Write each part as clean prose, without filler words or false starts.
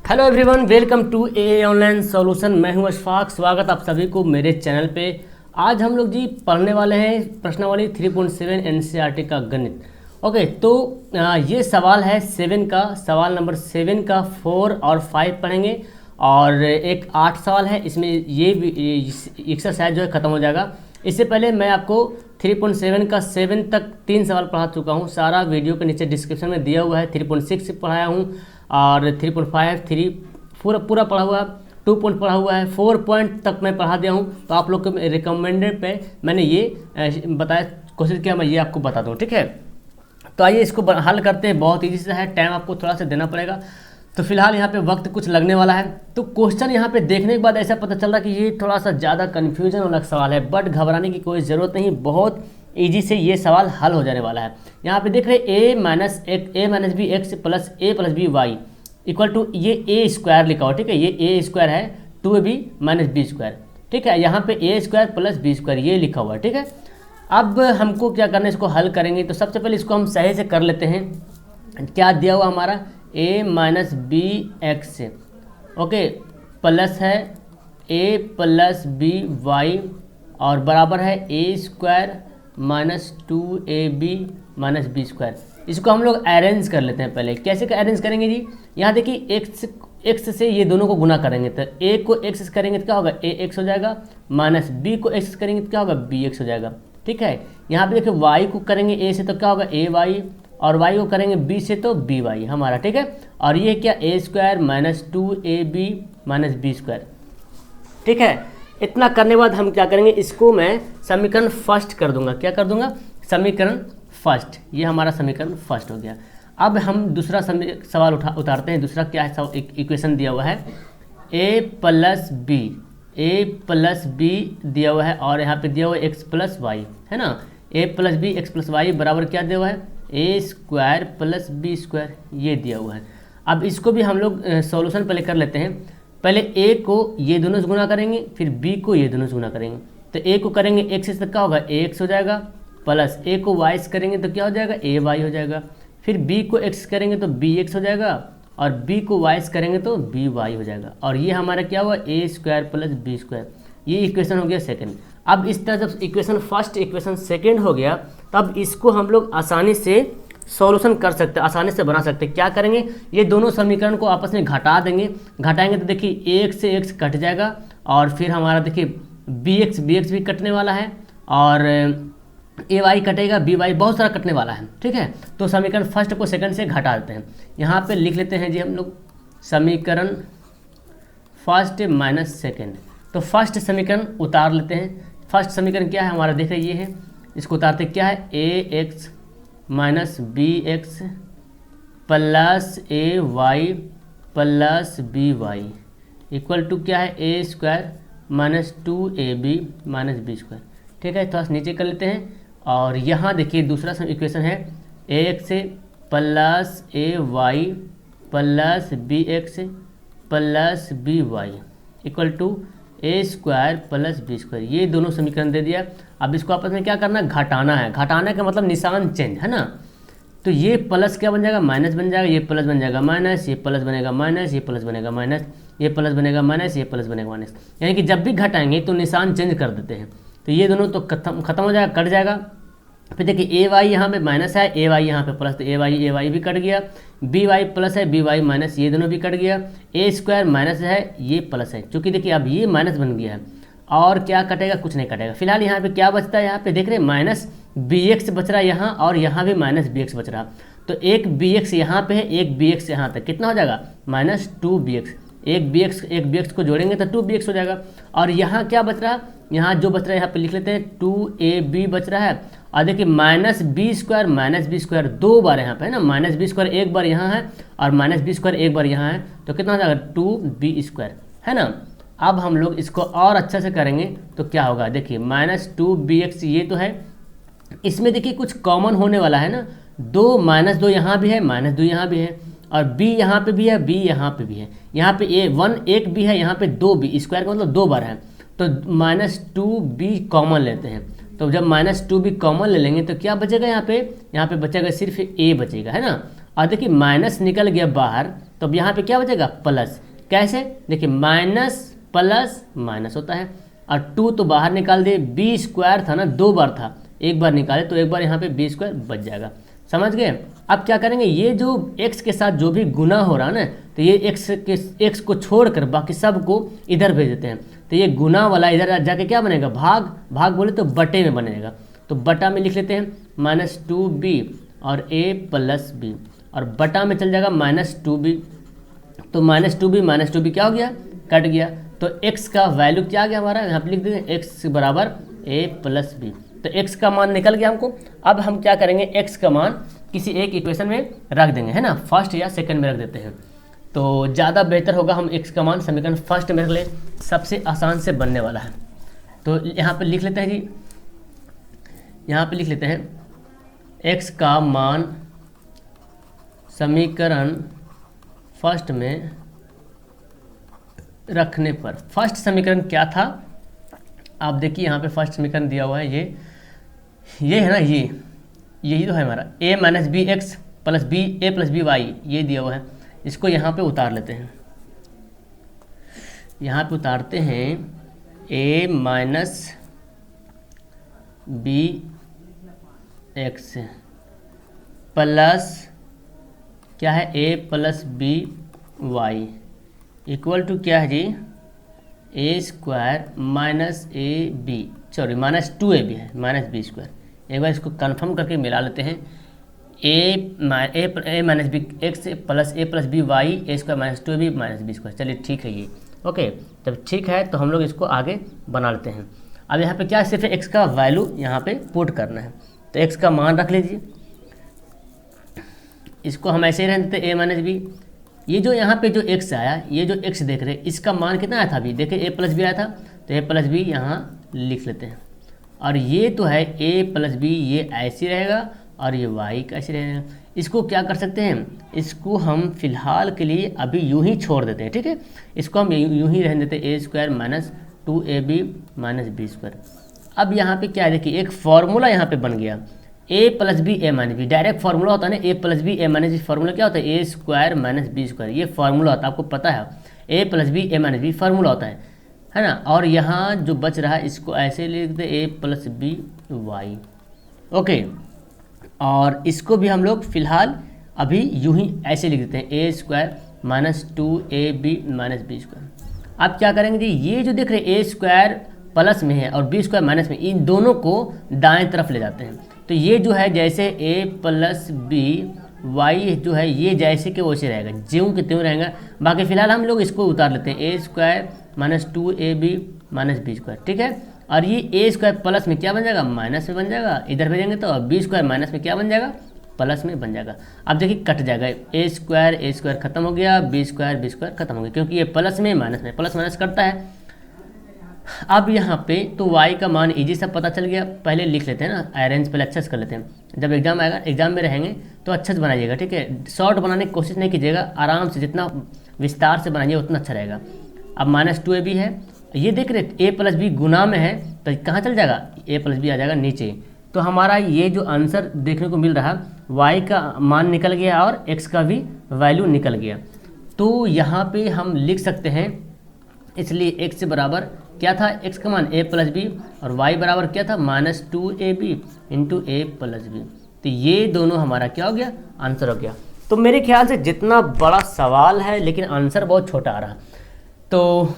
Hello everyone, welcome to a online solution. मैं हूं अशफाक। स्वागत आप सभी को मेरे चैनल पे। आज हम लोग जी पढ़ने वाले हैं प्रश्नावली 3.7 एनसीईआरटी का गणित। ओके, तो ये सवाल है 7 का, सवाल नंबर 7 का 4 और 5 पढ़ेंगे और एक 8 सवाल है इसमें। ये एक्सरसाइज जो है ख़त्म हो जाएगा। इससे पहले मैं आपको 3.7 का 7 तक 3 सवाल पढ़ा चुका हूँ। सारा वीडियो के नीचे डिस्क्रिप्शन में दिया हुआ है। 3.6 पढ़ाया हूँ और 3.5 3 पूरा पढ़ा हुआ है। 2 पॉइंट पढ़ा हुआ है, 4 पॉइंट तक मैं पढ़ा दिया हूँ। तो आप लोग के रिकमेंडेड पे मैंने ये बताया, कोशिश किया मैं ये आपको बता दूँ, ठीक है। तो आइए इसको हल करते हैं। बहुत ईजी से है, टाइम आपको थोड़ा सा देना पड़ेगा। तो फिलहाल यहाँ पे वक्त कुछ लगने वाला है। तो क्वेश्चन यहाँ पे देखने के बाद ऐसा पता चल रहा है कि ये थोड़ा सा ज़्यादा कन्फ्यूजन वाला सवाल है, बट घबराने की कोई ज़रूरत नहीं। बहुत ईजी से ये सवाल हल हो जाने वाला है। यहाँ पे देख रहे a minus b x plus a plus b y equal to ये ए स्क्वायर लिखा हो, ठीक है। ये ए स्क्वायर है 2ab माइनस बी स्क्वायर, ठीक है। यहाँ पे ए स्क्वायर प्लस बी स्क्वायर ये लिखा हुआ है, ठीक है। अब हमको क्या करना है, इसको हल करेंगे। तो सबसे पहले इसको हम सही से कर लेते हैं। क्या दिया हुआ हमारा a minus b x, okay, plus है a प्लस बी वाई और बराबर है a square minus 2ab minus b square. इसको हम लोग अरेंज कर लेते हैं। पहले कैसे अरेंज करेंगे जी, यहाँ देखिए x से ये दोनों को गुना करेंगे तो a को x करेंगे तो क्या होगा ax हो जाएगा, माइनस b को x करेंगे तो क्या होगा bx हो जाएगा, ठीक है। यहाँ पे देखिए y को करेंगे a से तो क्या होगा ay और y को करेंगे b से तो by हमारा, ठीक है। और ये क्या a square minus 2ab minus b square, ठीक है। इतना करने के बाद हम क्या करेंगे, इसको मैं समीकरण फर्स्ट कर दूंगा। क्या कर दूंगा, समीकरण फर्स्ट। ये हमारा समीकरण फर्स्ट हो गया। अब हम दूसरा सवाल उतारते हैं। दूसरा क्या है, इक्वेशन दिया हुआ है a प्लस बी दिया हुआ है और यहाँ पे दिया हुआ है x प्लस वाई, है ना। a plus b x plus y बराबर क्या दिया हुआ है a square plus b square, ये दिया हुआ है। अब इसको भी हम लोग सॉल्यूशन पहले कर लेते हैं। पहले a को ये दोनों से गुना करेंगे, फिर b को ये दोनों से गुना करेंगे। तो a को करेंगे x से तो क्या होगा ax हो जाएगा, प्लस a को y से करेंगे तो क्या हो जाएगा ay हो जाएगा। फिर b को x करेंगे तो bx हो जाएगा और b को y से करेंगे तो by हो जाएगा। और ये हमारा क्या हुआ a square plus b square. ये इक्वेशन हो गया सेकंड। अब इस तरह जब इक्वेशन फर्स्ट इक्वेशन सेकंड हो गया, तब इसको हम लोग आसानी से सॉल्यूशन कर सकते हैं, आसानी से बना सकते हैं। क्या करेंगे, ये दोनों समीकरण को आपस में घटा देंगे। घटाएंगे तो देखिए x से x कट जाएगा और फिर हमारा देखिए bx भी कटने वाला है और ay कटेगा, by बहुत सारा कटने वाला है, ठीक है। तो समीकरण फर्स्ट को सेकंड से घटा देते हैं। यहाँ पे लिख लेते हैं जी हम लोग समीकरण फर्स्ट माइनस सेकंड। तो फर्स्ट समीकरण उतार लेते हैं। फर्स्ट समीकरण क्या है हमारा, देख रहे ये है। इसको उतारते क्या है, ax minus b x plus a y plus b y equal to क्या है a square minus 2ab minus b square, ठीक है। थोड़ा सा नीचे कर लेते हैं। और यहाँ देखिए दूसरा इक्वेशन है ax plus a y plus b x plus b y equal to a square plus b square. ये दोनों समीकरण दे दिया। अब इसको आपस में क्या करना है, घटाना है। घटाने का मतलब निशान चेंज, है ना। तो ये प्लस क्या बन जाएगा, माइनस बन जाएगा। ये प्लस बन जाएगा माइनस, ये प्लस बनेगा माइनस, ये प्लस बनेगा माइनस, ये प्लस बनेगा माइनस, ये प्लस बनेगा माइनस। यानी कि जब भी घटाएंगे तो निशान चेंज कर देते हैं। तो ये दोनों तो खत्म हो जाएगा, कट जाएगा। फिर देखिए ए वाई यहाँ पे माइनस है, ए वाई यहाँ पे प्लस, तो ए वाई भी कट गया। बी वाई प्लस है, बी वाई माइनस, ये दोनों भी कट गया। ए स्क्वायर माइनस है, ये प्लस है, क्योंकि देखिए अब ये माइनस बन गया है। और क्या कटेगा, कुछ नहीं कटेगा। फिलहाल यहाँ पे क्या बचता है, यहाँ पे देख रहे हैं माइनस बी एक्स बच रहा है यहाँ, और यहाँ भी माइनस बी एक्स बच रहा। तो एक बी एक्स यहाँ पे है, एक बी एक्स यहाँ तक, कितना हो जाएगा माइनस 2bx। एक बी एक्स को जोड़ेंगे तो 2bx हो जाएगा। और यहाँ क्या बच रहा है, यहाँ जो बच रहा है यहाँ पे लिख लेते हैं 2ab बच रहा है। और देखिए माइनस बी स्क्वायर दो बार यहाँ पे है ना, माइनस बी स्क्वायर एक बार यहाँ है और माइनस बी स्क्वायर एक बार यहाँ है, तो कितना हो जाएगा 2b स्क्वायर, है ना। अब हम लोग इसको और अच्छा से करेंगे तो क्या होगा, देखिए माइनस 2bx ये तो है। इसमें देखिए कुछ कॉमन होने वाला है ना, दो माइनस 2 यहाँ भी है, माइनस 2 यहाँ भी है, और b यहाँ पे भी है, b यहाँ पे भी है। यहाँ पे एक b है, यहाँ पे 2b स्क्वायर का मतलब 2 बार है। तो माइनस 2b कॉमन लेते हैं। तो जब माइनस 2b कॉमन ले लेंगे तो क्या बचेगा, यहाँ पे बचेगा सिर्फ a बचेगा, है ना। और देखिए माइनस निकल गया बाहर, तो अब यहाँ पे क्या बचेगा प्लस। कैसे, देखिए माइनस प्लस माइनस होता है, और 2 तो बाहर निकाल दिए, बी स्क्वायर था ना 2 बार था, एक बार निकाले तो एक बार यहाँ पे बी स्क्वायर बच जाएगा। समझ गए। अब क्या करेंगे, ये जो x के साथ जो भी गुना हो रहा है ना, तो ये x को छोड़कर बाकी सब को इधर भेज देते हैं, तो ये गुना वाला इधर जाके क्या बनेगा, भाग, भाग बोले तो बटे में बनेगा, तो बटा में लिख लेते हैं -2b और a प्लस b, और बटा में चल जाएगा -2b, तो -2b क्या हो गया, कट गया, तो x का वैल्यू क्या आ गया हमारा, यहाँ पे लिख देंगे x बराबर a प्लस b, तो x का मान निकल गया हमको। अब हम क्या करेंगे, x का मान किसी एक इक्वेशन में रख देंगे, है ना, फर्स्ट या सेकंड में रख देते हैं, तो ज़्यादा बेहतर होगा हम x का मान समीकरण फर्स्ट में रख लें, सबसे आसान से बनने वाला है। तो यहाँ पे लिख लेते हैं जी, यहाँ पे लिख लेते हैं x का मान समीकरण फर्स्ट में रखने पर, फर्स्ट समीकरण क्या था, आप देखिए यहाँ पे फर्स्ट समीकरण दिया हुआ है, ये है ना, यही तो है हमारा a minus b x plus b a plus b y, ये दिया हुआ है, इसको यहाँ पे उतार लेते हैं, यहाँ पे उतारते हैं a minus b x plus क्या है a plus b y equal to क्या है जी, a square minus a b, sorry -2ab है, माइनस बी स्क्वायर। एक बार इसको कंफर्म करके मिला लेते हैं, a minus b x plus a plus b y a square -2ab minus b square. चलिए ठीक है ये, ओके, तब ठीक है, तो हम लोग इसको आगे बना लेते हैं। अब यहाँ पे क्या, सिर्फ एक्स का वैल्यू यहाँ पे पुट करना है, तो एक्स का मान रख लीजिए, इसको हम ऐसे ही रहने देते, ए माइनस बी, ये जो यहाँ पे जो x आया, ये जो x देख रहे हैं, इसका मान कितना आया था अभी, देखिए a प्लस बी आया था, तो a प्लस बी यहाँ लिख लेते हैं, और ये तो है a प्लस बी, ये ऐसे रहेगा और ये y कैसे रहेगा। इसको क्या कर सकते हैं, इसको हम फिलहाल के लिए अभी यूं ही छोड़ देते हैं, ठीक है, इसको हम यूं ही रहने देते हैं, a square minus 2ab minus b square. अब यहाँ पे क्या है, देखिए एक फार्मूला यहाँ पे बन गया, a plus b a minus b, direct formula होता है ना, a plus b a minus b, formula क्या होता है, a square minus b square, ये फार्मूला होता है, आपको पता है, a plus b a minus b formula होता है ना। और यहाँ जो बच रहा है इसको ऐसे लिख दे, a plus b y, okay, और इसको भी हम लोग फिलहाल अभी यूं ही ऐसे लिख देते हैं, a square minus 2ab minus b square. अब क्या करेंगे जी, ये जो देख रहे हैं a स्क्वायर प्लस में है और बी स्क्वायर माइनस में, इन दोनों को दाएं तरफ ले जाते हैं, तो ये जो है जैसे a प्लस बी वाई जो है, ये जैसे कि वैसे रहेगा, ज्यों के त्यों रहेगा। बाकी फिलहाल हम लोग इसको उतार लेते हैं, a square minus 2ab minus b square, ठीक है, और ये a स्क्वायर प्लस में क्या बन जाएगा, माइनस में बन जाएगा, इधर भेजेंगे तो बी स्क्वायर माइनस में क्या बन जाएगा, प्लस में बन जाएगा। अब देखिए कट जाएगा, a स्क्वायर खत्म हो गया, बी स्क्वायर खत्म हो गया, क्योंकि ये प्लस में माइनस में, प्लस माइनस करता है। अब यहाँ पे तो y का मान इजी सब पता चल गया, पहले लिख लेते हैं ना, अरेंज पहले अच्छे से कर लेते हैं, जब एग्जाम आएगा, एग्जाम में रहेंगे तो अच्छे से बनाइएगा, ठीक है, शॉर्ट बनाने की कोशिश नहीं कीजिएगा, आराम से जितना विस्तार से बनाइए उतना अच्छा रहेगा। अब -2ab है, ये देख रहे a प्लस बी गुना में है, तो कहाँ चल जाएगा, a प्लस बी आ जाएगा नीचे, तो हमारा ये जो आंसर देखने को मिल रहा, y का मान निकल गया और x का भी वैल्यू निकल गया। तो यहाँ पे हम लिख सकते हैं, इसलिए x बराबर क्या था, x का मान a प्लस बी, और y बराबर क्या था, -2ab into a plus B, तो ये दोनों हमारा क्या हो गया, आंसर हो गया। तो मेरे ख्याल से जितना बड़ा सवाल है लेकिन आंसर बहुत छोटा आ रहा, तो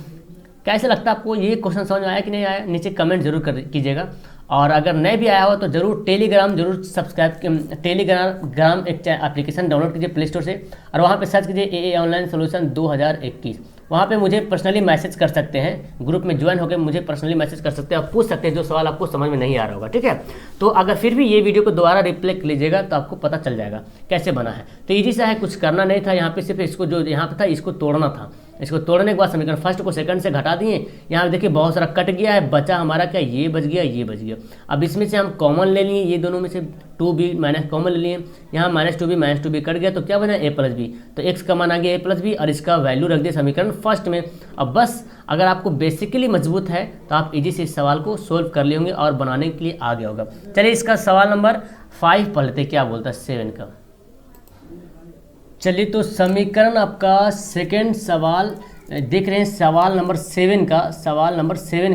कैसे लगता है आपको, ये क्वेश्चन समझ में आया कि नहीं आया, नीचे कमेंट जरूर कीजिएगा, और अगर नहीं भी आया हो तो जरूर टेलीग्राम जरूर सब्सक्राइब, टेलीग्राम एक एप्लीकेशन डाउनलोड कीजिए प्ले स्टोर से, और वहाँ पे सर्च कीजिए AA ऑनलाइन सोल्यूशन 2021, वहाँ पे मुझे पर्सनली मैसेज कर सकते हैं, ग्रुप में ज्वाइन होकर मुझे पर्सनली मैसेज कर सकते हैं, आप पूछ सकते हैं जो सवाल आपको समझ में नहीं आ रहा होगा, ठीक है। तो अगर फिर भी ये वीडियो को दोबारा रिप्ले लीजिएगा तो आपको पता चल जाएगा कैसे बना है। तो ईजी सा है, कुछ करना नहीं था, यहाँ पे सिर्फ इसको जो यहाँ पे था इसको तोड़ना था, इसको तोड़ने के बाद समीकरण फर्स्ट को सेकंड से घटा दिए, यहाँ देखिए बहुत सारा कट गया है, बचा हमारा क्या, ये बच गया, ये बच गया। अब इसमें से हम कॉमन ले लिए, ये दोनों में से 2b माइनस कॉमन ले लिए, यहाँ -2b कट गया, तो क्या बना, a प्लस बी, तो x का मान आ गया a प्लस बी, और इसका वैल्यू रख दिया समीकरण फर्स्ट में। अब बस अगर आपको बेसिकली मजबूत है तो आप इजी से इस सवाल को सोल्व कर लिए होंगे और बनाने के लिए आ गया होगा। चलिए इसका सवाल नंबर 5 पढ़ लेते, क्या बोलता है 7 का। चलिए, तो समीकरण आपका सेकंड सवाल देख रहे हैं, सवाल नंबर 7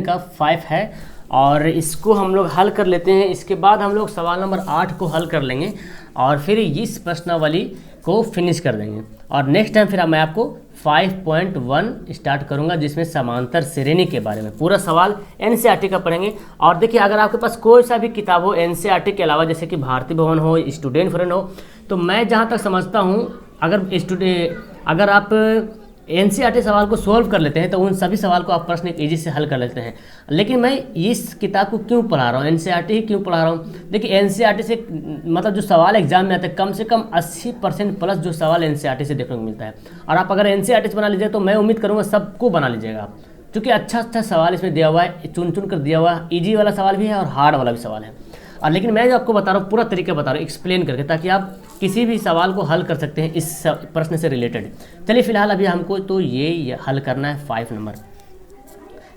का 5 है और इसको हम लोग हल कर लेते हैं। इसके बाद हम लोग सवाल नंबर 8 को हल कर लेंगे और फिर इस प्रश्नावली को फिनिश कर देंगे और नेक्स्ट टाइम फिर मैं आपको 5.1 स्टार्ट करूंगा जिसमें समांतर श्रेणी के बारे में पूरा सवाल एनसीईआरटी का पढ़ेंगे। और देखिए, अगर आपके पास कोई सा भी किताब हो एनसीईआरटी के अलावा, जैसे कि भारती भवन हो, स्टूडेंट फ्रेंड हो, तो मैं जहाँ तक समझता हूँ अगर आप एनसीईआरटी सवाल को सॉल्व कर लेते हैं तो उन सभी सवाल को आप प्रश्न एक ईजी से हल कर लेते हैं। लेकिन मैं इस किताब को क्यों पढ़ा रहा हूँ, एनसीईआरटी ही क्यों पढ़ा रहा हूँ? देखिए, एनसीईआरटी से मतलब जो सवाल एग्जाम में आते हैं कम से कम 80% प्लस जो सवाल एनसीईआरटी से देखने को मिलता है। और आप अगर एनसीईआरटी से बना लीजिए तो मैं उम्मीद करूँगा सबको बना लीजिएगा आप, क्योंकि अच्छा सवाल इसमें दिया हुआ है, चुन कर दिया हुआ है। ईजी वाला सवाल भी है और हार्ड वाला भी सवाल है। और लेकिन मैं जो आपको बता रहा हूँ पूरा तरीका बता रहा हूँ एक्सप्लेन करके, ताकि आप किसी भी सवाल को हल कर सकते हैं इस प्रश्न से रिलेटेड। चलिए, फिलहाल अभी हमको तो ये हल करना है 5 नंबर।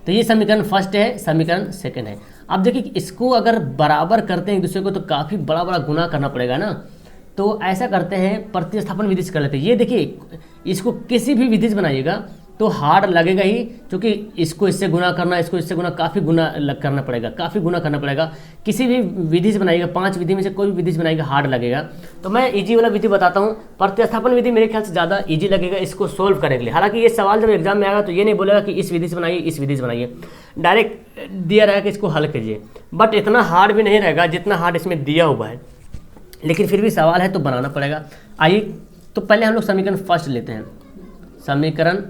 तो ये समीकरण फर्स्ट है, समीकरण सेकंड है। अब देखिए, इसको अगर बराबर करते हैं एक दूसरे को तो काफ़ी बड़ा गुना करना पड़ेगा ना। तो ऐसा करते हैं, प्रतिस्थापन विधि से कर लेते हैं। ये देखिए, इसको किसी भी विधि से बनाइएगा तो हार्ड लगेगा ही, क्योंकि इसको इससे गुना करना, इसको इससे गुना, काफ़ी गुना करना पड़ेगा। किसी भी विधि से बनाइएगा, 5 विधि में से कोई भी विधि से बनाइएगा हार्ड लगेगा। तो मैं इजी वाला विधि बताता हूँ। प्रतिस्थापन विधि मेरे ख्याल से ज़्यादा इजी लगेगा इसको सोल्व करने के लिए। हालांकि ये सवाल जब एग्जाम में आएगा तो ये नहीं बोलेगा कि इस विधि से बनाइए, इस विधि से बनाइए, डायरेक्ट दिया रहेगा कि इसको हल कीजिए। बट इतना हार्ड भी नहीं रहेगा जितना हार्ड इसमें दिया हुआ है, लेकिन फिर भी सवाल है तो बनाना पड़ेगा। आइए, तो पहले हम लोग समीकरण फर्स्ट लेते हैं। समीकरण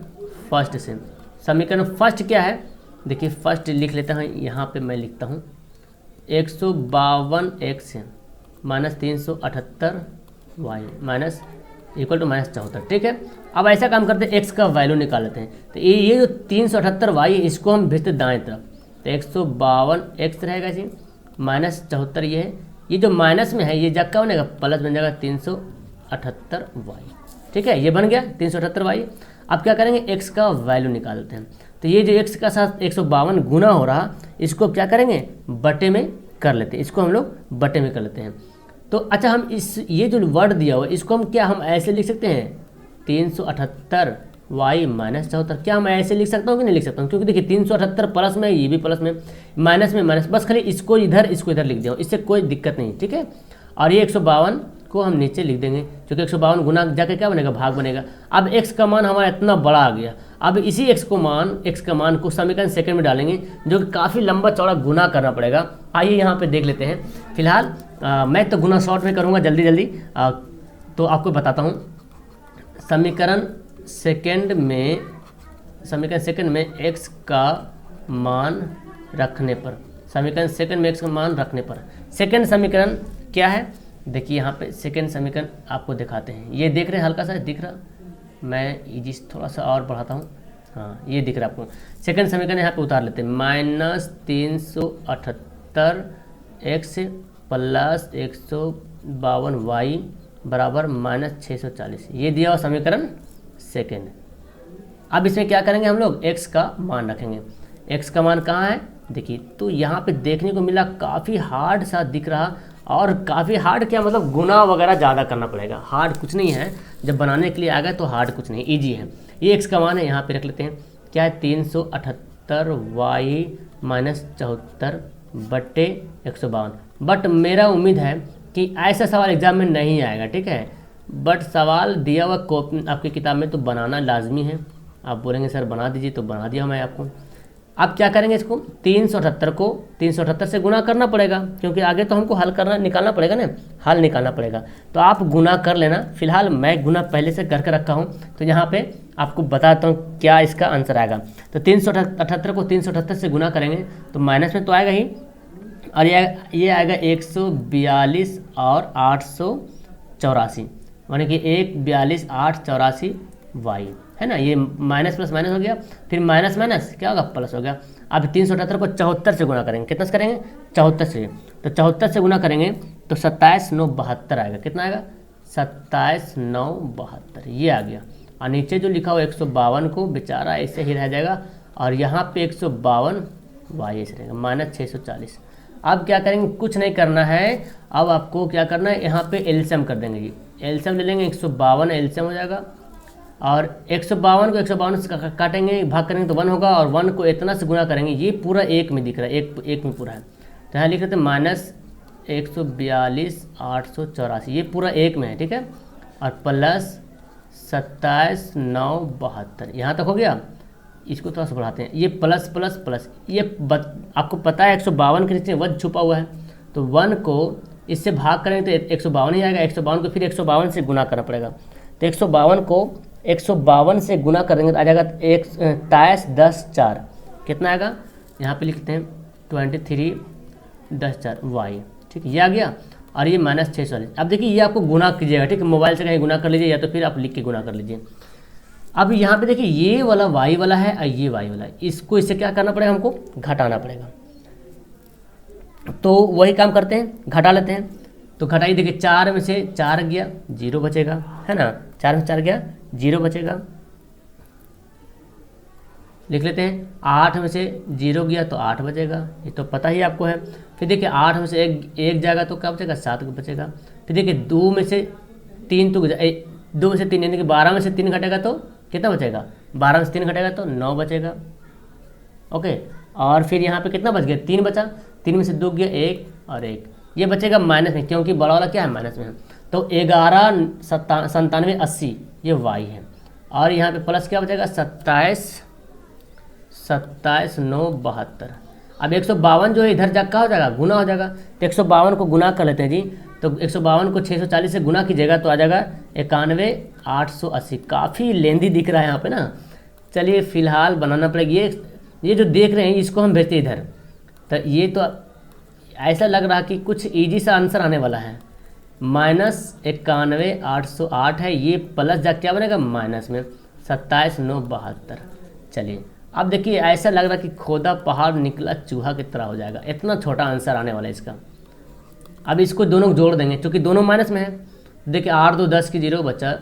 फर्स्ट क्या है? देखिए, फर्स्ट लिख लेते हैं। यहाँ पे मैं लिखता हूँ 152x minus 378y minus equal to minus 74। ठीक है, अब ऐसा काम करते हैं, x का वैल्यू निकाल लेते हैं। तो ये जो 378y इसको हम भेजते दाएं तरफ, तो 152x रहेगा जी, माइनस 74 ये है। ये जो माइनस में है ये जगह बनेगा प्लस बन जाएगा 378y। ठीक है, ये बन गया 378y। अब क्या करेंगे, x का वैल्यू निकाल लेते हैं। तो ये जो x का साथ 152 गुना हो रहा, इसको क्या करेंगे, बटे में कर लेते हैं। इसको हम लोग बटे में कर लेते हैं। तो अच्छा, हम ये जो वर्ड दिया हुआ है इसको हम ऐसे लिख सकते हैं 378y माइनस 74। क्या हम ऐसे लिख सकता हूँ कि नहीं लिख सकता हूँ? क्योंकि देखिए 378 प्लस में, ये भी प्लस में माइनस, बस खाली इसको इधर लिख दिया, इससे कोई दिक्कत नहीं। ठीक है, और ये 152 को हम नीचे लिख देंगे, क्योंकि 152 गुना जाके क्या बनेगा, भाग बनेगा। अब x का मान हमारा इतना बड़ा आ गया। अब इसी x का मान को समीकरण सेकंड में डालेंगे, जो कि काफ़ी लंबा चौड़ा गुना करना पड़ेगा। आइए यहाँ पे देख लेते हैं। फिलहाल मैं तो गुना शॉर्ट में करूँगा जल्दी तो आपको बताता हूँ। समीकरण सेकंड में x का मान रखने पर, सेकंड समीकरण क्या है? देखिए, यहाँ पे सेकंड समीकरण आपको दिखाते हैं। ये देख रहे हैं, हल्का सा दिख रहा, मैं इजी थोड़ा सा और बढ़ाता हूँ। हाँ, ये दिख रहा है आपको। सेकंड समीकरण यहाँ पे उतार लेते हैं। माइनस 378x प्लस 152y बराबर माइनस 640। ये दिया हुआ समीकरण सेकंड। अब इसमें क्या करेंगे, हम लोग x का मान रखेंगे। x का मान कहाँ है? देखिए, तो यहाँ पे देखने को मिला काफ़ी हार्ड सा दिख रहा, और काफ़ी हार्ड क्या मतलब गुना वगैरह ज़्यादा करना पड़ेगा। हार्ड कुछ नहीं है, जब बनाने के लिए आ गए तो हार्ड कुछ नहीं, इजी है। ये x का मान है, यहाँ पे रख लेते हैं। क्या है, 378y माइनस 74 बटे 152। बट मेरा उम्मीद है कि ऐसा सवाल एग्जाम में नहीं आएगा। ठीक है, बट सवाल दिया हुआ कॉपी आपकी किताब में तो बनाना लाजमी है। आप बोलेंगे सर बना दीजिए, तो बना दिया मैं आपको। अब क्या करेंगे, इसको 378 को 378 से गुना करना पड़ेगा, क्योंकि आगे तो हमको निकालना पड़ेगा ना, हल निकालना पड़ेगा। तो आप गुना कर लेना। फिलहाल मैं गुना पहले से करके रखा हूँ, तो यहाँ पे आपको बताता हूँ क्या इसका आंसर आएगा। तो 378 को 378 से गुना करेंगे तो माइनस में तो आएगा ही, और ये आएगा 142 और 884, माने कि 142 884 y है ना। ये माइनस प्लस माइनस हो गया, फिर माइनस माइनस क्या होगा, प्लस हो गया। अब 378 को 74 से गुना करेंगे। कितना से करेंगे, 74 से। तो 74 से गुना करेंगे तो 27,972 आएगा। कितना आएगा, 27,972, ये आ गया। और नीचे जो लिखा हो 152 को बेचारा ऐसे ही रह जाएगा, और यहाँ पे 152 y ऐसे रहेगा, माइनस 640। अब क्या करेंगे, कुछ नहीं करना है, अब आपको क्या करना है, यहाँ पे एलसीएम कर देंगे जी। एलसीएम ले लेंगे, 152 एलसीएम हो जाएगा, और 152 को 152 से काटेंगे, भाग करेंगे तो 1 होगा, और 1 को इतना से गुना करेंगे, ये पूरा एक में दिख रहा है, एक में पूरा है, तो यहाँ लिख लेते हैं -142,884, ये पूरा एक में है, ठीक है, और प्लस 27,972, यहाँ तक हो गया। इसको थोड़ा सा बढ़ाते हैं, ये प्लस प्लस प्लस, ये आपको पता है 152 के नीचे 1 छुपा हुआ है, तो 1 को इससे भाग करेंगे तो 152 ही आएगा, 152 को फिर 152 से गुना करना पड़ेगा, तो 152 को 152 से गुना करेंगे तो आ जाएगा 27,10,4, कितना आएगा, यहाँ पे लिखते हैं 23,10,4 वाई, ठीक है, ये आ गया, और ये -640। अब देखिए ये आपको गुना कीजिएगा, ठीक है, मोबाइल से कहीं गुना कर लीजिए, या तो फिर आप लिख के गुना कर लीजिए। अब यहाँ पे देखिए ये वाला वाई वाला है और ये वाई वाला है, इसको इससे क्या करना पड़ेगा, हमको घटाना पड़ेगा, तो वही काम करते हैं, घटा लेते हैं। तो घटाइए, देखिए 4 में से 4 गया 0 बचेगा, है ना, 4 में से 4 गया 0 बचेगा, लिख लेते हैं। 8 में से 0 गया तो 8 बचेगा, ये तो पता ही आपको है। फिर देखिए 8 में से एक जाएगा तो क्या बचेगा, 7 बचेगा। फिर देखिए 2 में से 3 तो 2 में से 3 यानी कि 12 में से 3 घटेगा तो कितना बचेगा, 12 में से 3 घटेगा तो 9 बचेगा, ओके। और फिर यहाँ पे कितना बच गया, 3 बचा, 3 में से 2 गया 1 और 1, ये बचेगा माइनस में, क्योंकि बड़ा वाला क्या है, माइनस में है, तो 11 97 80 ये वाई है, और यहाँ पे प्लस क्या बचेगा, 27,972। अब 152 जो है इधर जा क्या हो जाएगा, गुना हो जाएगा, तो 152 को गुना कर लेते हैं जी, तो 152 को 640 से गुना कीजिएगा तो आ जाएगा 91,880। काफ़ी लेंदी दिख रहा है यहाँ पे ना, चलिए फिलहाल बनाना पड़ेगा। ये जो देख रहे हैं इसको हम भेजते इधर, तो ये तो ऐसा लग रहा कि कुछ इजी सा आंसर आने वाला है। -91,808 है, ये प्लस जा क्या बनेगा माइनस में 27,972। चलिए अब देखिए ऐसा लग रहा कि खोदा पहाड़ निकला चूहा की तरह हो जाएगा, इतना छोटा आंसर आने वाला है इसका। अब इसको दोनों जोड़ देंगे क्योंकि दोनों माइनस में है। देखिए 8 2 10 की 0 बचा,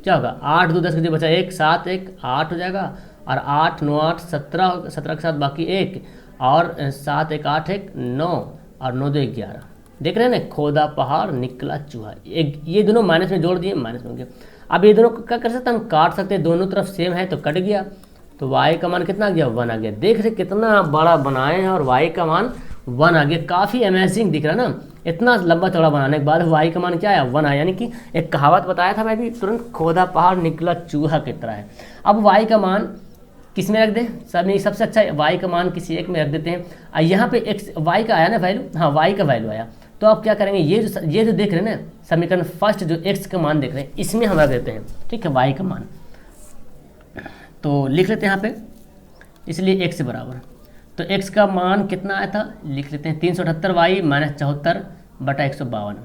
क्या होगा, 8 2 10 की 0 बचा 1 7 1 8 हो जाएगा, और 8 9 8 17 17 के साथ बाकी 1, और 7 1 8 1 9, और 9 2 11। देख रहे हैं ना, खोदा पहाड़ निकला चूहा, ये दोनों माइनस में जोड़ दिए, माइनस में हो गया। अब ये दोनों क्या कर सकते हैं, हम काट सकते हैं, दोनों तरफ सेम है तो कट गया, तो y का मान कितना आ गया, 1 आ गया। देख रहे कितना बड़ा बनाए हैं और y का मान 1 आ गया, काफ़ी अमेजिंग दिख रहा है ना। इतना लंबा चौड़ा बनाने के बाद y का मान क्या आया, 1 आया, यानी कि एक कहावत बताया था मैं भी, तुरंत खोदा पहाड़ निकला चूहा की तरह है। अब y का मान किस में रख दें, सबसे अच्छा y का मान किसी एक में रख देते हैं। यहाँ पे x y का आया ना वैल्यू, हाँ y का वैल्यू आया, तो आप क्या करेंगे, ये जो देख रहे हैं ना समीकरण फर्स्ट जो x का मान देख रहे हैं इसमें हम रख देते हैं, ठीक है, y का मान। तो लिख लेते हैं यहाँ पे, इसलिए x से बराबर, तो x का मान कितना आया था, लिख लेते हैं 378y - 74 बटा 152,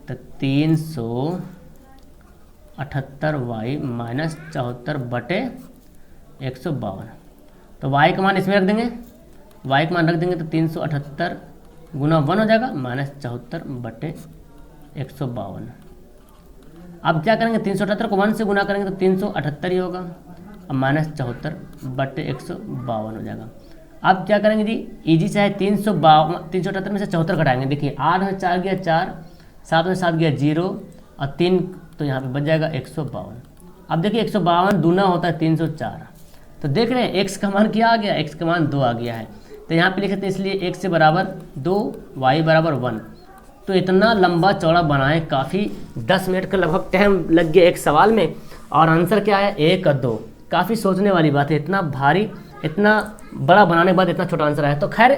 तो 378y - 74 बटे 152। तो y का मान इसमें रख देंगे, y का मान रख देंगे तो 378 गुना 1 हो जाएगा -74 बटे 152। अब क्या करेंगे, 378 को 1 से गुना करेंगे तो 378 ही होगा, अब -74 बटे 152 हो जाएगा। अब क्या करेंगे जी, इजी से है, 378 में से 74 घटाएंगे। देखिए 8 में 4 गया 4, 7 में 7 गया 0, और 3 तो यहाँ पे बच जाएगा 152। अब देखिए 152 दूना होता है 304, तो देख रहे हैं x का मान क्या आ गया, x का मान 2 आ गया है, तो यहाँ पे लिख लेते हैं, इसलिए x से बराबर 2 y बराबर 1। तो इतना लंबा चौड़ा बनाए, काफ़ी 10 मिनट का लगभग टाइम लग गया एक सवाल में, और आंसर क्या है 1 और 2। काफ़ी सोचने वाली बात है, इतना भारी इतना बड़ा बनाने के बाद इतना छोटा आंसर आया। तो खैर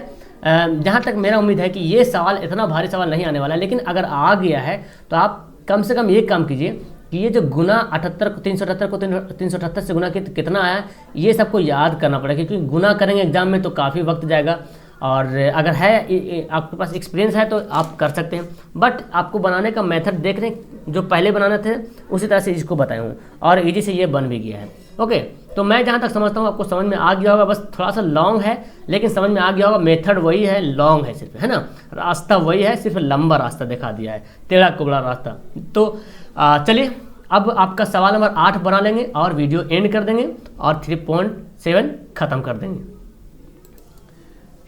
जहाँ तक मेरा उम्मीद है कि ये सवाल इतना भारी सवाल नहीं आने वाला है, लेकिन अगर आ गया है तो आप कम से कम ये काम कीजिए कि ये जो गुना 78 को 378 से गुना कितना आया, ये सबको याद करना पड़ेगा, क्योंकि गुना करेंगे एग्जाम में तो काफ़ी वक्त जाएगा। और अगर है आपके पास एक्सपीरियंस है तो आप कर सकते हैं, बट आपको बनाने का मेथड देख रहे हैं, जो पहले बनाने थे उसी तरह से इसको बताया हूँ, और इजी से ये बन भी गया है। ओके, तो मैं जहाँ तक समझता हूँ आपको समझ में आ गया होगा, बस थोड़ा सा लॉन्ग है लेकिन समझ में आ गया होगा। मेथड वही है, लॉन्ग है सिर्फ, है ना, रास्ता वही है, सिर्फ लंबा रास्ता दिखा दिया है, टेढ़ा कुबड़ा रास्ता। तो चलिए अब आपका सवाल नंबर 8 बना लेंगे और वीडियो एंड कर देंगे और 3.7 ख़त्म कर देंगे।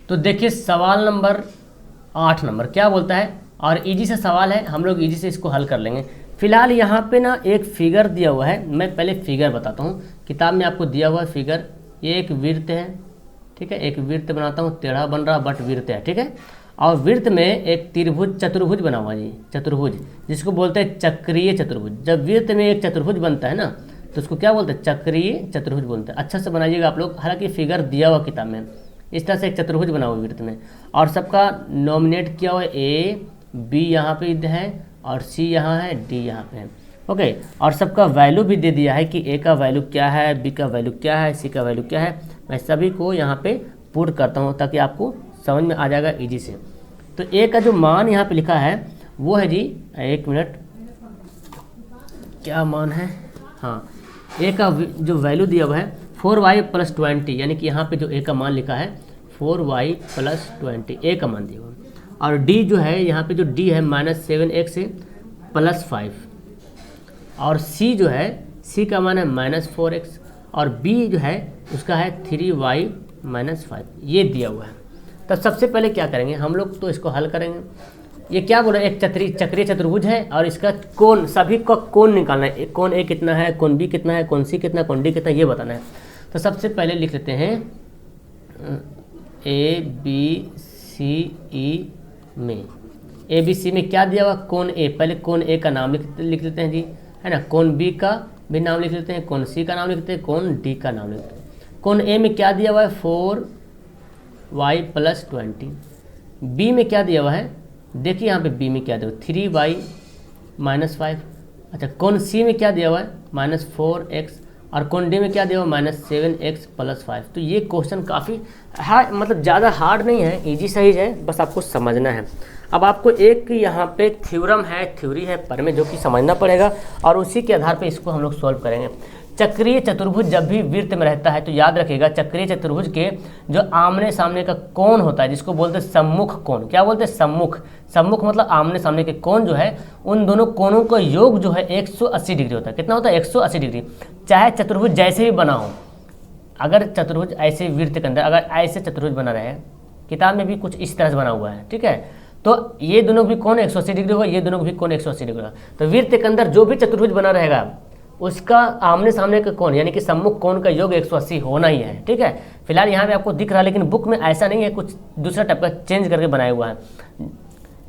तो देखिए सवाल नंबर 8 नंबर क्या बोलता है, और इजी से सवाल है, हम लोग इजी से इसको हल कर लेंगे। फिलहाल यहाँ पे ना एक फिगर दिया हुआ है, मैं पहले फिगर बताता हूँ। किताब में आपको दिया हुआ है फिगर, ये एक वृत्त है, ठीक है, एक वृत्त बनाता हूँ, टेढ़ा बन रहा बट वृत्त है, ठीक है। और वृत्त में एक त्रिभुज चतुर्भुज बना हुआ जी, चतुर्भुज, जिसको बोलते हैं चक्रीय चतुर्भुज। जब वृत्त में एक चतुर्भुज बनता है ना तो उसको क्या बोलते हैं, चक्रीय चतुर्भुज बोलते हैं। अच्छा से बनाइएगा आप लोग, हालांकि फिगर दिया हुआ किताब में, इस तरह से एक चतुर्भुज बना हुआ वृत्त में, और सबका नॉमिनेट किया हुआ है, ए बी यहाँ पे है और सी यहाँ है, डी यहाँ पे है, ओके। और सबका वैल्यू भी दे दिया है कि ए का वैल्यू क्या है, बी का वैल्यू क्या है, सी का वैल्यू क्या है। मैं सभी को यहाँ पे पुट करता हूँ ताकि आपको समझ में आ जाएगा इजी से। तो ए का जो मान यहाँ पे लिखा है वो है जी, एक मिनट, क्या मान है, हाँ, ए का जो वैल्यू दिया हुआ है 4y + 20, यानी कि यहाँ पे जो ए का मान लिखा है 4y + 20, ए का मान दिया हुआ। और डी जो है, यहाँ पे जो डी है -7x + 5, और सी जो है, सी का मान है -4x, और बी जो है उसका है 3y - 5, ये दिया हुआ है। तब सबसे पहले क्या करेंगे हम लोग, तो इसको हल करेंगे। ये क्या बोल रहा है, एक चक्रीय चतुर्भुज है और इसका कोण, सभी का कोण निकालना है, कोण ए कितना है, कोण बी कितना है, कोण सी कितना, कोण डी कितना, ये बताना है। तो सबसे पहले लिख लेते हैं ए बी सी ई में, ए बी सी में क्या दिया हुआ, कोण ए, पहले कोण ए का नाम लिख लेते हैं जी, है ना। कोण बी का भी नाम लिख लेते हैं, कोण सी का नाम लिख लेते हैं, कोण डी का नाम लिख लेते हैं। कोण ए में क्या दिया हुआ है, 4y + 20। बी में क्या दिया हुआ है, देखिए यहाँ पे बी में क्या दिया हुआ, 3y - 5। अच्छा, कोण सी में क्या दिया हुआ है, -4x, और कोण डी में क्या दिया हुआ, -7x + 5। तो ये क्वेश्चन काफ़ी मतलब ज़्यादा हार्ड नहीं है, इजी सही है, बस आपको समझना है। अब आपको एक यहाँ पे थ्योरम है, थ्योरी है पर में, जो कि समझना पड़ेगा, और उसी के आधार पे इसको हम लोग सॉल्व करेंगे। चक्रीय चतुर्भुज जब भी वृत्त में रहता है तो याद रखिएगा, चक्रीय चतुर्भुज के जो आमने सामने का कोण होता है, जिसको बोलते हैं सम्मुख कोण, क्या बोलते हैं, सम्मुख। सम्मुख मतलब आमने सामने के कोण जो है, उन दोनों कोणों का योग जो है 180 डिग्री होता है। कितना होता है, 180 डिग्री। चाहे चतुर्भुज जैसे भी बना हो, अगर चतुर्भुज ऐसे वृत्त के अंदर अगर ऐसे चतुर्भुज बना रहे, किताब में भी कुछ इस तरह से बना हुआ है, ठीक है, तो ये दोनों भी कोण 180 डिग्री होगा, ये दोनों भी कोण 180 डिग्री होगा। तो वृत्त के अंदर जो भी चतुर्भुज बना रहेगा उसका आमने सामने का कोण यानी कि सम्मुख कोण का योग 180 होना ही है, ठीक है। फिलहाल यहाँ पे आपको दिख रहा है, लेकिन बुक में ऐसा नहीं है, कुछ दूसरा टाइप का चेंज करके बनाया हुआ है।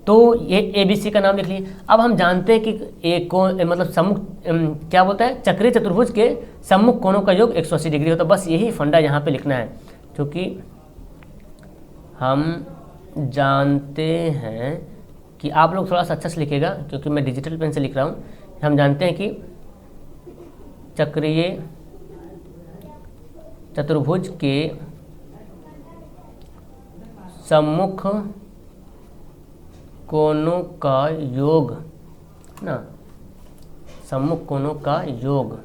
तो ये ए बी सी का नाम लिख लिए। अब हम जानते हैं कि ए कोण मतलब सम्मुख क्या बोलता है, चक्रीय चतुर्भुज के सम्मुख कोणों का योग 180 डिग्री होता है। बस यही फंडा यहाँ पे लिखना है, क्योंकि हम जानते हैं कि आप लोग थोड़ा सा अच्छा से लिखेगा, क्योंकि मैं डिजिटल पेन से लिख रहा हूँ। हम जानते हैं कि चक्रीय चतुर्भुज के सम्मुख कोणों का योग ना, सम्मुख कोणों का योग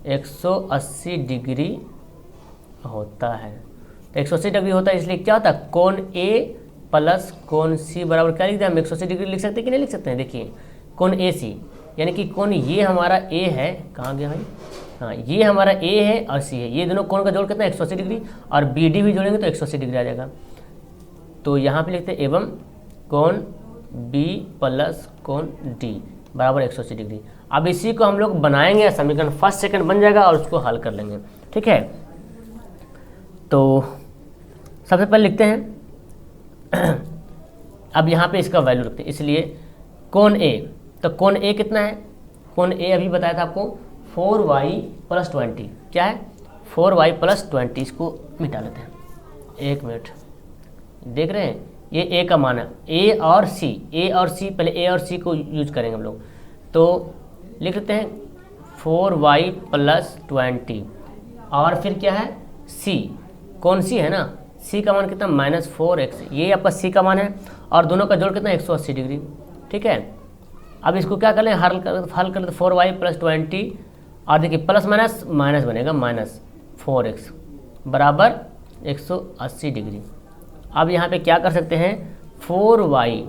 180 डिग्री होता है। तो 180 डिग्री होता है, इसलिए क्या होता है, कोण ए + कोण सी बराबर क्या लिखते हैं हम, 180 डिग्री लिख सकते हैं कि नहीं लिख सकते हैं। देखिए कोण ए सी, यानी कि कोण ये हमारा ए है, कहाँ गया भाई, हाँ ये हमारा ए है और सी है, ये दोनों कोण का जोड़ कितना है 180 डिग्री, और बी डी भी जोड़ेंगे तो 180 डिग्री आ जाएगा। तो यहाँ पे लिखते हैं एवं कोण बी + कोण डी बराबर 180 डिग्री। अब इसी को हम लोग बनाएंगे, समीकरण फर्स्ट सेकंड बन जाएगा और उसको हल कर लेंगे, ठीक है। तो सबसे पहले लिखते हैं अब यहाँ पे इसका वैल्यू रखते हैं, इसलिए कोण ए, तो कोण ए कितना है, कोण ए अभी बताया था आपको 4y + 20, क्या है 4y + 20, इसको मिटा लेते हैं, एक मिनट, देख रहे हैं ये ए का मान है, ए और सी, ए और सी, पहले ए और सी को यूज करेंगे हम लोग। तो लिख लेते हैं 4y + 20, और फिर क्या है सी, कौन सी है ना, सी का मान कितना -4x, ये आपका सी का मान है, और दोनों का जोड़ कितना 180 डिग्री, ठीक है। अब इसको क्या कर लें, हल कर 4y + 20, और देखिए प्लस माइनस माइनस बनेगा -4x बराबर 180 डिग्री। अब यहाँ पे क्या कर सकते हैं, 4y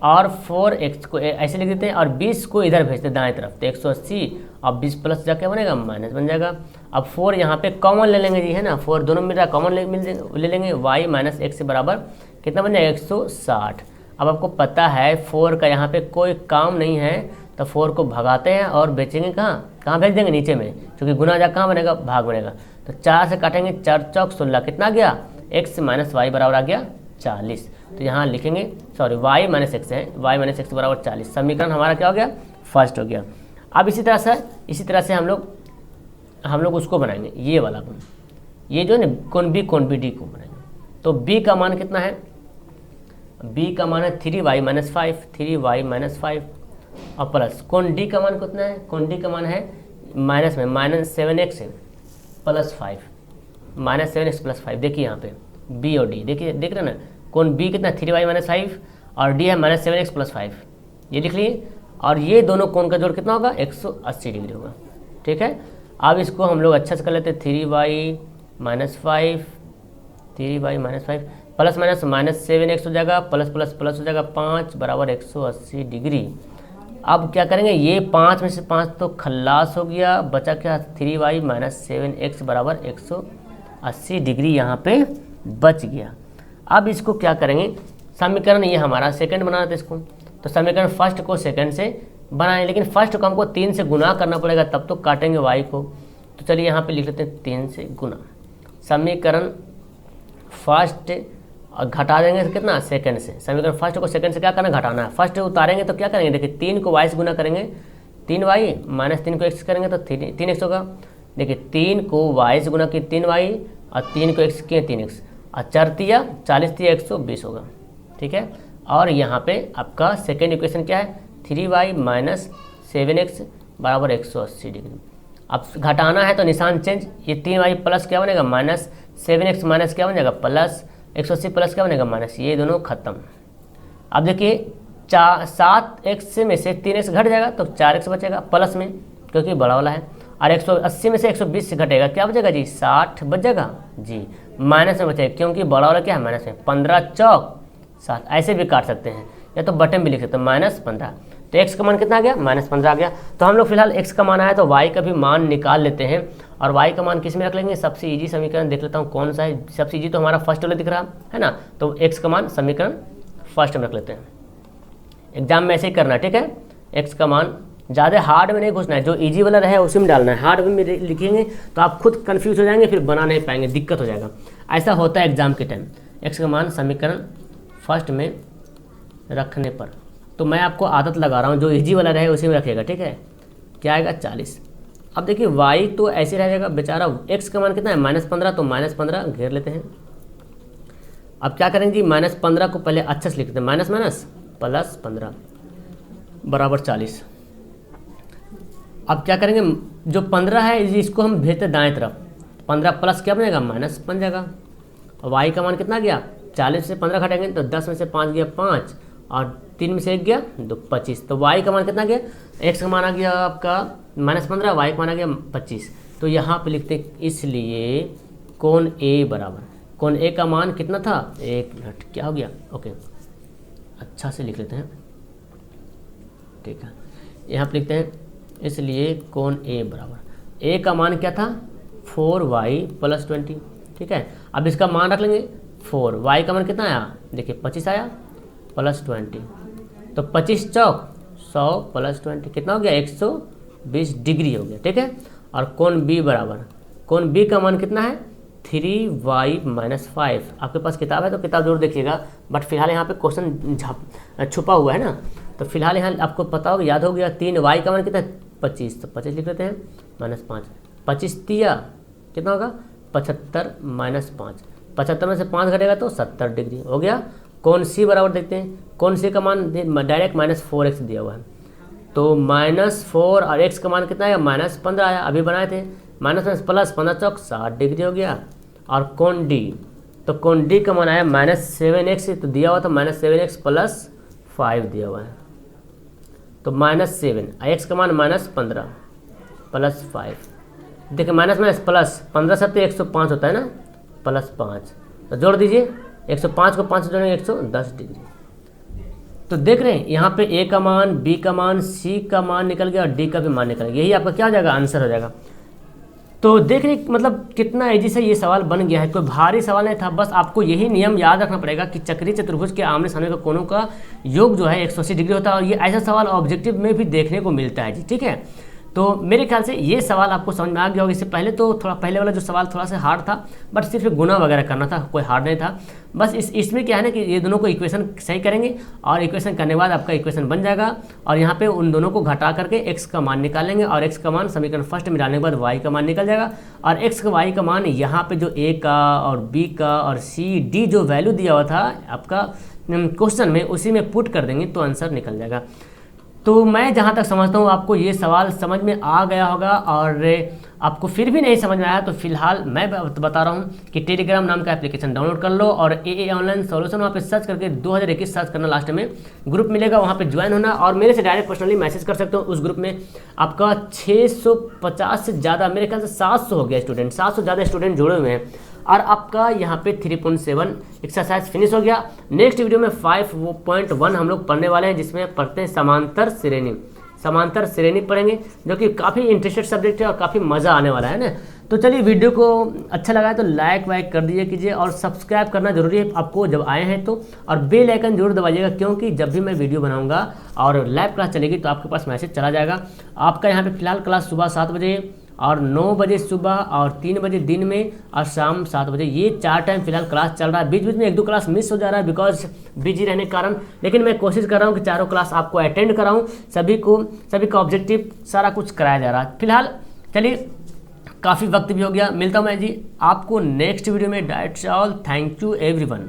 और 4x को ऐसे लिख देते हैं और 20 को इधर भेजते हैं दाएं तरफ, तो 180 और 20 प्लस जाके बनेगा माइनस बन जाएगा। अब 4 यहाँ पे कॉमन ले लेंगे जी, है ना, 4 दोनों मिल रहा है, कॉमन ले लेंगे, y माइनस x से बराबर कितना बन जाएगा 160। अब आपको पता है 4 का यहाँ पे कोई काम नहीं है, तो 4 को भगाते हैं और बेचेंगे कहाँ भेज देंगे नीचे में, क्योंकि गुना जा कहाँ बनेगा, भाग बनेगा। तो 4 से काटेंगे, 4 चौक 16, कितना गया x माइनस वाई बराबर आ गया 40। तो यहाँ लिखेंगे सॉरी y माइनस एक्स है, y माइनस एक्स बराबर 40। समीकरण हमारा क्या हो गया, फर्स्ट हो गया। अब इसी तरह से हम लोग उसको बनाएंगे, ये वाला गुण, ये जो है ना कौन बी डी को बनाएंगे। तो b का मान कितना है, b का मान है 3y माइनस 5, 3y माइनस 5 और प्लस कौन d का मान कितना है, कौन d का मान है माइनस में minus 7x plus 5, minus 7x plus 5। देखिए यहाँ पे b और d, देखिए देख रहे हैं ना, कौन b कितना 3y माइनस 5 और d है माइनस 7x प्लस 5, ये लिख लिए। और ये दोनों कोण का जोड़ कितना होगा 180 डिग्री होगा, ठीक है। अब इसको हम लोग अच्छा से कर लेते हैं, 3y minus 5, 3y minus 5 plus minus minus 7x हो जाएगा, प्लस प्लस प्लस हो जाएगा 5 बराबर 180 डिग्री। अब क्या करेंगे, ये 5 में से 5 तो खल्लास हो गया, बचा क्या 3y माइनस 7x बराबर 180 डिग्री यहाँ पे बच गया। अब इसको क्या करेंगे, समीकरण ये हमारा सेकंड बनाना था इसको, तो समीकरण फर्स्ट को सेकंड से बनाएं, लेकिन फर्स्ट को हमको 3 से गुना करना पड़ेगा, तब तो काटेंगे y को। तो चलिए यहाँ पे लिख लेते हैं 3 से गुना, समीकरण फर्स्ट और घटा देंगे तो कितना सेकंड से, समीकरण फर्स्ट को सेकंड से क्या करना घटाना है, फर्स्ट उतारेंगे तो क्या करेंगे, देखिए 3 को y से गुना करेंगे, 3y माइनस 3 को x करेंगे तो 3x होगा। देखिए 3 को y से गुना किए 3y और 3 को x किए 3x और 4 तिया 40 तिया 120 होगा, ठीक है। और यहाँ पे आपका सेकेंड इक्वेशन क्या है, 3y माइनस 7x बराबर 180 डिग्री। अब घटाना है तो निशान चेंज, ये 3y प्लस क्या बनेगा माइनस 7x माइनस क्या बन जाएगा प्लस 180 प्लस क्या बनेगा माइनस, ये दोनों खत्म। अब देखिए 7x में से 3x घट जाएगा तो 4x बचेगा प्लस में, क्योंकि बड़ा वाला है, और 180 में से 120 से घटेगा क्या बचेगा जी 60 बचेगा जी, माइनस में बचेगा क्योंकि बड़ा वाला क्या है माइनस में, 15 चौक 7, ऐसे भी काट सकते हैं या तो बटन भी लिख सकते हैं -15। तो x का मान कितना आ गया -15 आ गया। तो हम लोग फिलहाल x का मान आया तो y का भी मान निकाल लेते हैं, और y का मान किस में रख लेंगे, सबसे इजी समीकरण देख लेता हूँ कौन सा है, सबसे इजी तो हमारा फर्स्ट वाला दिख रहा है ना, तो x का मान समीकरण फर्स्ट में रख लेते हैं। एग्जाम में ऐसे ही करना है, ठीक है, x का मान ज़्यादा हार्ड में नहीं घुसना है, जो इजी वाला रहे उसी में डालना है, हार्ड में लिखेंगे तो आप खुद कन्फ्यूज हो जाएंगे, फिर बना नहीं पाएंगे, दिक्कत हो जाएगा, ऐसा होता है एग्जाम के टाइम। x का मान समीकरण फर्स्ट में रखने पर, तो मैं आपको आदत लगा रहा हूँ, जो इजी वाला रहे उसी में रखिएगा, ठीक है। क्या आएगा 40। अब देखिए y तो ऐसे रह जाएगा बेचारा, x का मान कितना है -15, तो -15 घेर लेते हैं। अब क्या करेंगे जी, -15 को पहले अच्छे से लिखते हैं, माइनस माइनस प्लस 15 बराबर 40। अब क्या करेंगे, जो 15 है इसको हम भेजते दाएं तरफ, 15 प्लस क्या बनेगा माइनस बन जाएगा। और y का मान कितना गया 40 से 15 घटाएंगे तो 10 में से 5 गया 5 और 3 में से 1 गया 2 25। तो y का मान कितना गया, x का मान आ गया आपका -15, y का मान आ गया 25। तो यहाँ पे लिखते हैं इसलिए कोण a बराबर, कोण a का मान कितना था, 1 मिनट क्या हो गया, ओके अच्छा से लिख लेते हैं, ठीक है। यहाँ पे लिखते हैं इसलिए कोण a बराबर, a का मान क्या था 4y प्लस 20, ठीक है। अब इसका मान रख लेंगे 4, y का मान कितना आया, देखिए 25 आया प्लस 20, तो 25 चौक 100 प्लस 20 कितना हो गया 120 डिग्री हो गया, ठीक है। और कोण b बराबर, कोण b का मान कितना है 3y माइनस 5। आपके पास किताब है तो किताब जरूर देखिएगा, बट फिलहाल यहाँ पे क्वेश्चन छुपा हुआ है ना, तो फिलहाल यहाँ आपको पता होगा, याद हो गया 3y का मान कितना है 25, तो 25 लिख लेते हैं -5, 25 तिया कितना होगा 75 -5, 75 में से 5 घटेगा तो 70 डिग्री हो गया। कोण c बराबर देखते हैं, कोण c का मान डायरेक्ट -4x दिया हुआ है, तो -4 और x का मान कितना आया -15 आया, अभी बनाए थे, माइनस प्लस 15 चौक 60 डिग्री हो गया। और कोण d, तो कोण d का मान आया -7x, तो दिया हुआ था -7x प्लस 5 दिया हुआ है, तो -7, x का मान -15 प्लस 5, देखिए माइनस माइनस प्लस 15 से तो 105 होता है ना, प्लस 5, तो जोड़ दीजिए 105 को 5 से जोड़ेंगे 110 डिग्री। तो देख रहे हैं यहाँ पे ए का मान, बी का मान, सी का मान निकल गया और डी का भी मान निकल गया। यही आपका क्या हो जाएगा, आंसर हो जाएगा। तो देख रहे मतलब कितना ईजी से ये सवाल बन गया है, कोई भारी सवाल नहीं था। बस आपको यही नियम याद रखना पड़ेगा कि चक्रीय चतुर्भुज के आमने सामने के कोणों का योग जो है 180 डिग्री होता है, और ये ऐसा सवाल ऑब्जेक्टिव में भी देखने को मिलता है जी, ठीक है। तो मेरे ख्याल से ये सवाल आपको समझ में आ गया होगा। इससे पहले तो थोड़ा पहले वाला जो सवाल थोड़ा सा हार्ड था, बट सिर्फ गुना वगैरह करना था, कोई हार्ड नहीं था। बस इसमें क्या है ना कि ये दोनों को इक्वेशन सही करेंगे और इक्वेशन करने के बाद आपका इक्वेशन बन जाएगा, और यहाँ पे उन दोनों को घटा करके एक्स का मान निकालेंगे, और एक्स का मान समीकरण फर्स्ट में डालने के बाद वाई का मान निकल जाएगा, और एक्स का वाई का मान यहाँ पे जो ए का और बी का और सी डी जो वैल्यू दिया हुआ था आपका क्वेश्चन में, उसी में पुट कर देंगे तो आंसर निकल जाएगा। तो मैं जहाँ तक समझता हूँ आपको ये सवाल समझ में आ गया होगा, और आपको फिर भी नहीं समझ में आया तो फिलहाल मैं बता रहा हूँ कि टेलीग्राम नाम का एप्लीकेशन डाउनलोड कर लो, और ए ऑनलाइन सॉल्यूशन वहाँ पे सर्च करके 2021 सर्च करना, लास्ट में ग्रुप मिलेगा, वहाँ पे ज्वाइन होना, और मेरे से डायरेक्ट पर्सनली मैसेज कर सकते हो। उस ग्रुप में आपका 650 से ज़्यादा, मेरे ख्याल से 700 हो गया स्टूडेंट, 700 से ज़्यादा स्टूडेंट जुड़े हुए हैं, और आपका यहाँ पे 3.7 एक्सरसाइज फिनिश हो गया। नेक्स्ट वीडियो में 5.1 हम लोग पढ़ने वाले हैं, जिसमें पढ़ते हैं समांतर श्रेणी। समांतर श्रेणी पढ़ेंगे, जो कि काफ़ी इंटरेस्टेड सब्जेक्ट है और काफ़ी मज़ा आने वाला है ना। तो चलिए, वीडियो को अच्छा लगा है तो लाइक वाइक कर दीजिए कीजिए, और सब्सक्राइब करना जरूरी है आपको जब आए हैं तो, और बेल आइकन जरूर दबाइएगा, क्योंकि जब भी मैं वीडियो बनाऊंगा और लाइव क्लास चलेगी तो आपके पास मैसेज चला जाएगा। आपका यहाँ पे फिलहाल क्लास सुबह 7 बजे और 9 बजे सुबह और 3 बजे दिन में और शाम 7 बजे, ये 4 टाइम फिलहाल क्लास चल रहा है। बीच बीच में 1-2 क्लास मिस हो जा रहा है बिकॉज बिजी रहने के कारण, लेकिन मैं कोशिश कर रहा हूँ कि चारों क्लास आपको अटेंड कराऊँ, सभी का ऑब्जेक्टिव सारा कुछ कराया जा रहा है। फिलहाल चलिए, काफ़ी वक्त भी हो गया, मिलता हूँ मैं जी आपको नेक्स्ट वीडियो में। That's all, thank you everyone.